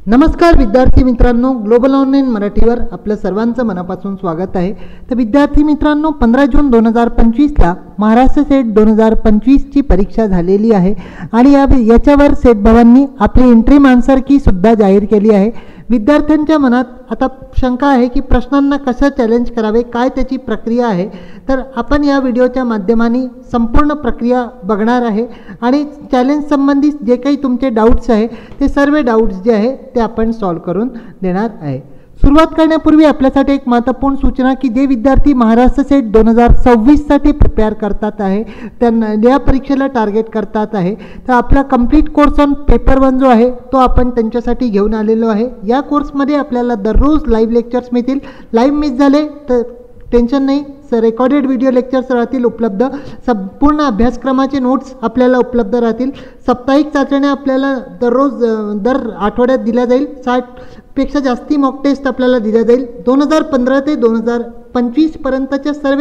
नमस्कार विद्यार्थी मित्रांनो, ग्लोबल ऑनलाईन मराठीवर आपलं सर्वांचं मनापासून स्वागत आहे। तर विद्यार्थी मित्रांनो, 15 जून 2025ला महाराष्ट्र सेट 2025ची परीक्षा झालेली आहे आणि याच्यावर सेट भवननी आपली इंट्रीम आन्सर की सुद्धा जाहीर केली आहे। विद्यार्थ्यांच्या मनात आता शंका आहे की प्रश्नांना कसं चॅलेंज करावे, काय त्याची प्रक्रिया आहे। तर आपण या व्हिडिओच्या माध्यमाने संपूर्ण प्रक्रिया बघणार आहे आणि चॅलेंज संबंधित जे काही तुमचे डाऊट्स आहे ते सर्व डाऊट्स जे आहे ते आपण सॉल्व करून देणार आहे। सुरुवात करण्यापूर्वी आपल्यासाठी एक महत्त्वपूर्ण सूचना की जे विद्यार्थी महाराष्ट्र सेट 2026 साठी प्रिपेअर करतात आहे, त्यांना या परीक्षेला टार्गेट करतात आहे, तर आपला कंप्लीट कोर्स ऑन पेपर 1 जो आहे तो आपण त्यांच्यासाठी घेऊन आलेलो आहे। या कोर्समध्ये आपल्याला दररोज लाईव्ह लेक्चर्स मिळतील। लाईव्ह मिस झाले तर टेन्शन नाही, रेकॉर्डेड व्हिडिओ लेक्चर्स राहतील उपलब्ध। संपूर्ण अभ्यासक्रमाचे नोट्स आपल्याला उपलब्ध राहतील। साप्ताहिक चाचण्या आपल्याला दर आठवड्यात दिल्या जाईल। 60 पेक्षा जास्ती मॉक टेस्ट आपल्याला दिल्या जाईल। 2015 ते 2025 पर्यंतच्या सर्व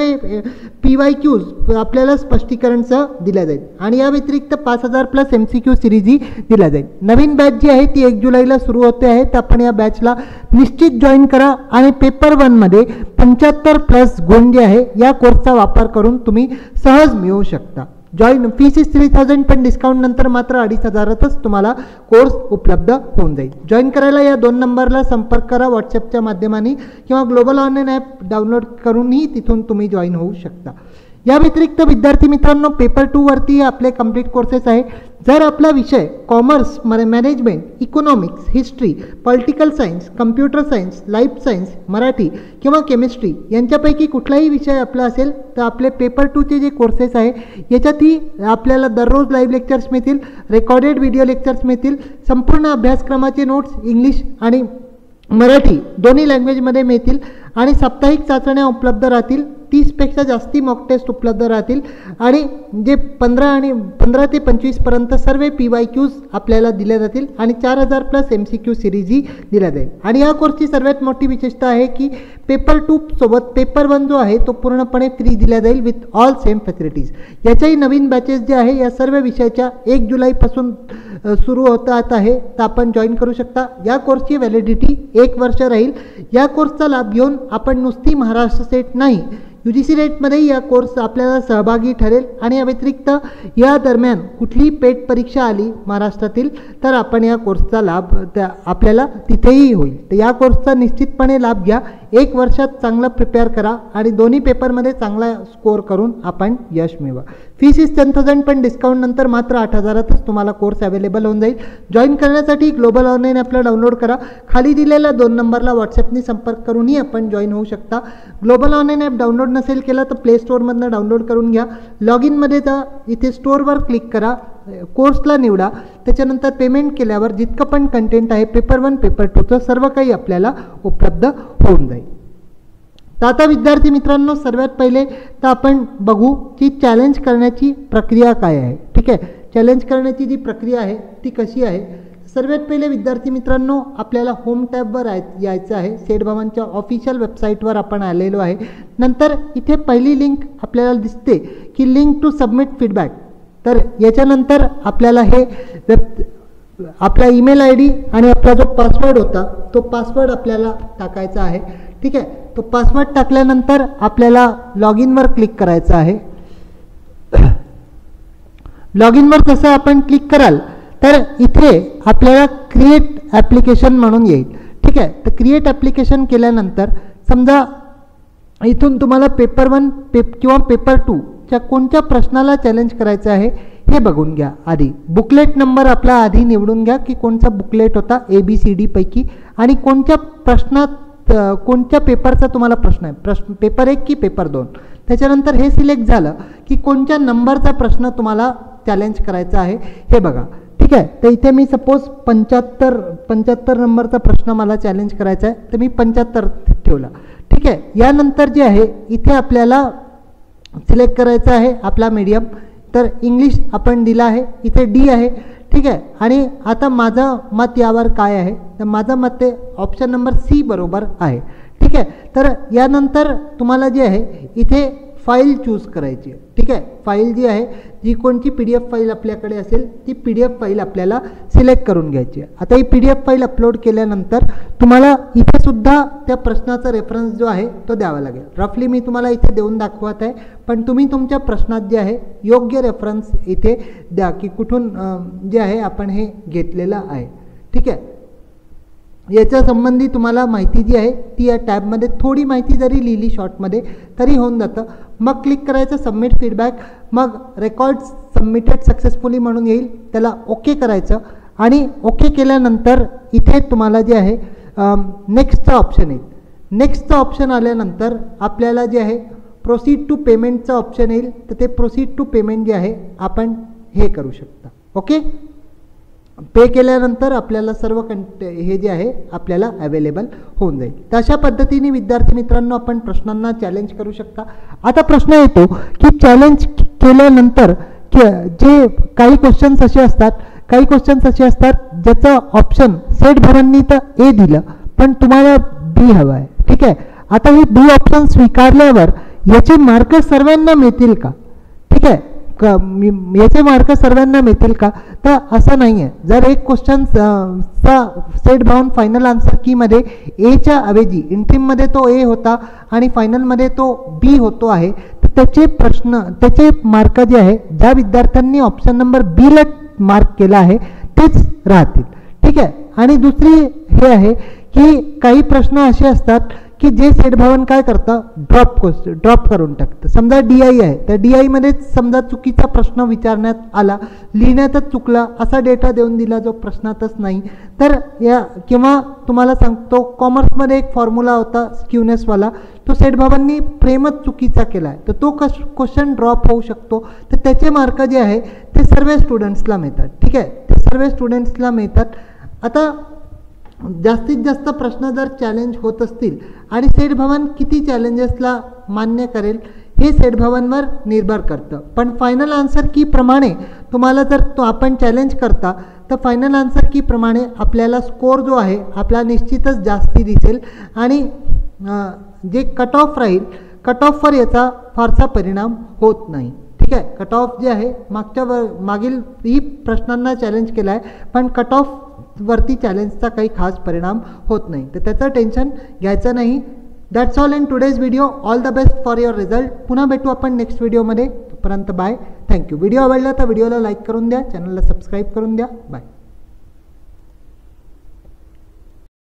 PYQs आपल्याला स्पष्टीकरणसह दिल्या जाईल आणि या व्यतिरिक्त 5000 प्लस MCQ सिरीजही दिल्या जाईल। नवीन बॅच जी आहे ती 1 जुलैला सुरू होते आहे, तर आपण या बॅचला निश्चित जॉईन करा आणि पेपर 1 मध्ये 75 प्लस गुण जे आहे या कोर्सचा वापर करून तुम्ही सहज मिळवू शकता। जॉईन फीस इज 3000, पण डिस्काउंट नंतर मात्र 2500तच तुम्हाला कोर्स उपलब्ध होऊन जाईल। जॉईन करायला या 2 नंबरला संपर्क करा व्हॉट्सॲपच्या माध्यमाने किंवा ग्लोबल ऑनलाईन ॲप डाउनलोड करूनही तिथून तुम्ही जॉईन होऊ शकता। या व्यतिरिक्त विद्यार्थी मित्रांनो, पेपर 2 वरती आपले कंप्लीट कोर्सेस आहे। जर आपला विषय commerce, management, economics, history, political science, computer science, life science, Marathi किंवा केमिस्ट्री यांच्यापैकी कुठलाही विषय आपला असेल तर आपले पेपर 2चे जे कोर्सेस आहे याच्यातही आपल्याला दररोज लाईव्ह लेक्चर्स मिळतील, रेकॉर्डेड व्हिडिओ लेक्चर्स मिळतील। संपूर्ण अभ्यासक्रमाचे नोट्स इंग्लिश आणि मराठी दोन्ही लँग्वेजमध्ये मिळतील आणि साप्ताहिक चाचण्या उपलब्ध राहतील। 30 पेक्षा जास्ती मॉक टेस्ट उपलब्ध राहतील आणि जे 15 ते 25 पर्यंत सर्व PYQs आपल्याला दिल्या जातील आणि 4000 प्लस MCQ सिरीजही दिल्या जाईल। आणि या कोर्सची सर्वात मोठी विशेषता आहे की पेपर 2 सोबत पेपर 1 जो आहे तो पूर्णपणे फ्री दिला जाईल विथ ऑल सेम फॅसिलिटीज। याच्याही नवीन बॅचेस जे आहे या सर्व विषयाच्या 1 जुलैपासून सुरू होतात आहे, तर आपण जॉईन करू शकता। या कोर्सची व्हॅलिडिटी 1 वर्ष राहील। या कोर्सचा लाभ घेऊन आपण नुसती महाराष्ट्र सेट नाही, UGC रेटमध्ये या कोर्स आपल्याला सहभागी ठरेल आणि या व्यतिरिक्त या दरम्यान कुठलीही पेट परीक्षा आली महाराष्ट्रातील तर आपण या कोर्सचा लाभ आपल्याला तिथेही होईल। तर या कोर्सचा निश्चितपणे लाभ घ्या। 1 वर्षात चांगला प्रिपेअर करा आणि दोन्ही पेपरमध्ये चांगला स्कोअर करून आपण यश मिळवा। फीस इज 10,000, पण डिस्काउंट नंतर मात्र 8000तच तुम्हाला कोर्स अवेलेबल होऊन जाईल। जॉईन करण्यासाठी ग्लोबल ऑनलाईन ॲपला डाउनलोड करा। खाली दिलेल्या 2 नंबरला व्हॉट्सॲपने संपर्क करूनही आपण जॉईन होऊ शकता। ग्लोबल ऑनलाईन ॲप डाउनलोड नसेल केला तर प्ले स्टोअरमधनं डाउनलोड करून घ्या। लॉग इनमध्ये जा, इथे स्टोअरवर क्लिक करा, कोर्सला निवडा, त्याच्यानंतर पेमेंट केल्यावर जितकं पण कंटेंट आहे पेपर 1 पेपर 2चं सर्व काही आपल्याला उपलब्ध होऊन जाईल। तर आता विद्यार्थी मित्रांनो, सर्वात पहिले तर आपण बघू की चॅलेंज करण्याची प्रक्रिया काय आहे। ठीक आहे, चॅलेंज करण्याची जी प्रक्रिया आहे ती कशी आहे। सर्वात पहिले विद्यार्थी मित्रांनो, आपल्याला होम टॅबवर यायचं आहे। सेट भवनच्या ऑफिशियल वेबसाईटवर आपण आलेलो आहे। नंतर इथे पहिली लिंक आपल्याला दिसते की लिंक टू सबमिट फीडबॅक। तर याच्यानंतर आपल्याला हे आपला ईमेल ID आणि आपला जो पासवर्ड होता तो पासवर्ड आपल्याला टाकायचा आहे। ठीक आहे, तो पासवर्ड टाकल्यानंतर आपल्याला लॉग इनवर क्लिक करायचं आहे। लॉग इनवर जसं आपण क्लिक कराल तर इथे आपल्याला क्रिएट ॲप्लिकेशन म्हणून येईल। ठीक आहे, तर क्रिएट ॲप्लिकेशन केल्यानंतर समजा इथून तुम्हाला पेपर 1 किंवा पेपर 2च्या कोणत्या प्रश्नाला चॅलेंज करायचं आहे हे बघून घ्या। आधी बुकलेट नंबर आपला आधी निवडून घ्या की कोणता बुकलेट होता ABCD पैकी आणि कोणत्या प्रश्नात कोणत्या पेपरचा तुम्हाला प्रश्न आहे, पेपर 1 की पेपर 2। त्याच्यानंतर हे सिलेक्ट झालं की कोणत्या नंबरचा प्रश्न तुम्हाला चॅलेंज करायचा आहे हे बघा। ठीक आहे, तर इथे मी सपोज 75 नंबरचा प्रश्न मला चॅलेंज करायचा आहे, तर मी 75 ठेवला। ठीक आहे, यानंतर जे आहे इथे आपल्याला सिलेक्ट करायचं आहे आपला मीडियम। तर इंग्लिश आपण दिला आहे, इथे D आहे। ठीक आहे, आणि आता माझं मत यावर काय आहे, तर माझं मत ते ऑप्शन नंबर C बरोबर आहे। ठीक आहे, तर यानंतर तुम्हाला जे आहे इथे फाईल चूज करायची आहे. ठीक आहे, फाईल जी आहे, जी कोणती PDF फाईल आपल्याकडे असेल ती PDF फाईल आपल्याला सिलेक्ट करून घ्यायची आहे. आता ही PDF फाईल अपलोड केल्यानंतर तुम्हाला इथे सुद्धा त्या प्रश्नाचा रेफरन्स जो आहे तो द्यावा लागेल. रफली मी तुम्हाला इथे देऊन दाखवत आहे, पण तुम्ही तुमच्या प्रश्नात जे आहे योग्य रेफरन्स इथे द्या की कुठून जे आहे आपण हे घेतलेलं आहे. ठीक आहे, याच्या संबंधी तुम्हाला माहिती जी आहे ती या टॅबमध्ये थोडी माहिती जरी लिहिली शॉर्टमध्ये तरी होऊन जातं. मग क्लिक करायचं सबमिट फीडबॅक, मग रेकॉर्ड सबमिटेड सक्सेसफुली म्हणून येईल, त्याला ओके करायचं आणि ओके केल्यानंतर इथे तुम्हाला जे आहे नेक्स्टचा ऑप्शन येईल. नेक्स्टचा ऑप्शन आल्यानंतर आपल्याला जे आहे प्रोसीड टू पेमेंटचा ऑप्शन येईल, तर ते प्रोसीड टू पेमेंट जे आहे आपण हे करू शकता. ओके, पे केल्यानंतर आपल्याला सर्व हे जे आहे आपल्याला अवेलेबल होऊन जाईल. तर अशा पद्धतीने विद्यार्थी मित्रांनो आपण प्रश्नांना चॅलेंज करू शकता. आता प्रश्न येतो की चॅलेंज केल्यानंतर जे काही क्वेश्चन्स असे असतात ज्याचं ऑप्शन सेठ भवांनी तर ए दिलं पण तुम्हाला बी हवं आहे. ठीक आहे, आता हे बी ऑप्शन स्वीकारल्यावर याचे मार्क सर्वांना मिळतील का? ठीक आहे, याचे मार्क सर्वांना मिळतील का? तर असं नाही आहे. जर एक क्वेश्चनचा सेट भावून फायनल आन्सर कीमध्ये एच्या ऐवजी इंट्रीममध्ये तो ए होता आणि फायनलमध्ये तो बी होतो आहे, तर त्याचे मार्क जे आहे ज्या विद्यार्थ्यांनी ऑप्शन नंबर बी ला मार्क केला आहे तेच राहतील. ठीक आहे, आणि दुसरी हे आहे की काही प्रश्न असे असतात की जे सेठ भवन काय करतं, ड्रॉप करून टाकतं. समजा DI आहे, तर DI मध्ये समजा चुकीचा प्रश्न विचारण्यात आला, लिहिण्यातच चुकला, असा डेटा देऊन दिला जो प्रश्नातच नाही, तर या किंवा तुम्हाला सांगतो कॉमर्समध्ये एक फॉर्म्युला होता स्क्यूनेसवाला, तो सेठ भवांनी फ्रेमच चुकीचा केला आहे, तर तो क्वेश्चन ड्रॉप होऊ शकतो. तर त्याचे मार्क जे आहे ते सर्व स्टुडंट्सला मिळतात. ठीक आहे, ते सर्व स्टुडंट्सला मिळतात. आता जास्तीत जास्त प्रश्न जर चॅलेंज होत असतील आणि सेठ भवन किती चॅलेंजेसला मान्य करेल हे सेठ भवनवर निर्भर करतं. पण फायनल आन्सर की प्रमाणे तुम्हाला जर आपण चॅलेंज करता तर फायनल आन्सर की प्रमाणे आपल्याला स्कोर जो आहे आपला निश्चितच जास्ती दिसेल आणि जे कट ऑफ राहील, कट ऑफवर याचा फारसा परिणाम होत नाही. ठीक आहे, कट ऑफ जे आहे मागील ही प्रश्नांना चॅलेंज केला आहे, पण कट ऑफ वरती चॅलेंजचा काही खास परिणाम होत नाही, तर त्याचं टेन्शन घ्यायचं नाही. That's all in today's video. All the best for your result. पुन्हा भेटू आपण नेक्स्ट व्हिडिओमध्ये. तोपर्यंत बाय, थँक्यू. व्हिडिओ आवडला तर व्हिडिओला लाईक करून द्या, चॅनलला सबस्क्राईब करून द्या. बाय.